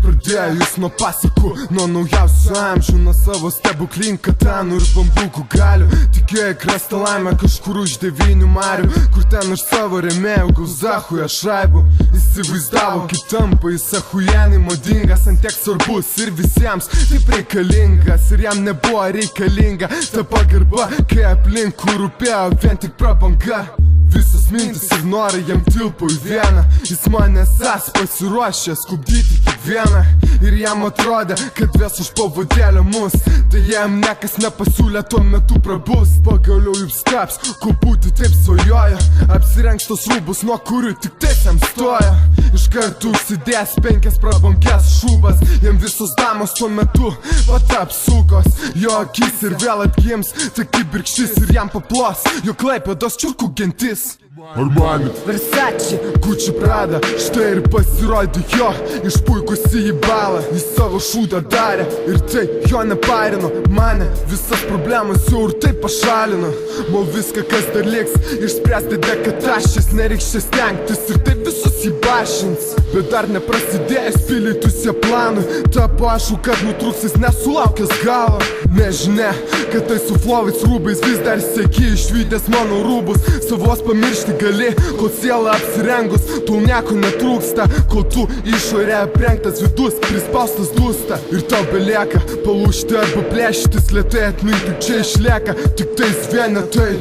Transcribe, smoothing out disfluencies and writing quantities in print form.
pradėjo jis nuo pasakų, nuo naujausių amžių, nuo savo stebuklingų katanų ir bambukų galių. Tikėjo krasta laimę kažkur už 9 marių, kur ten už savo rėmėjų gauzachuja šaibų. Įsivaizdavo, kaip tampa jis achujenai modingas, ant tiek svarbus ir visiems taip reikalingas. Ir jam nebuvo reikalinga ta pagarba, kai aplinkui rūpėjo vien tik prabanga. Visos mintis ir norai jam tilpo į vieną, jis man esas pasiruošęs skubdyti kiekvieną. Ir jam atrodė, kad ves už pavadėlę mus, tai jam niekas nepasiūlė tuo metu prabust. Pagaliau jums taps, ko būti taip svajoja, apsirengs tos rūbus, nuo kurių tik tais jam stoja. Iš kartų užsidės 5 prabangės šūbas, jam visos damos tuo metu pataps sukos. Jo akis ir vėl atgims, tai kaip birkštis ir jam paplos jo Klaipėdos čiurkų gentis. Armani, Versace, Gucci, Prada, štai ir pasirodė jo, išpuikusi į balą, jis savo šūdą darė ir tai jo neparino, mane visas problemas jau ir taip pašalino. Mo viską, kas dar liks, išspręsti dekatašės, nereiks čia stengtis ir taip visus įbašins. Bet dar neprasidėjęs pilytusie planui, tapo aišku, kad nutrūksis nesulaukęs galo. Nežinia, kad tai su flovais rūbais vis dar sieki išvydęs mano rūbus, savos pamiršti gali, kol siela apsirengus, tau nieko netrūksta, kol tu išorė aprengtas, vidus prispaustas dūsta. Ir tau belieka palūžti arba plėšytis, lėtai atminti čia išlieka tik tais vienetai.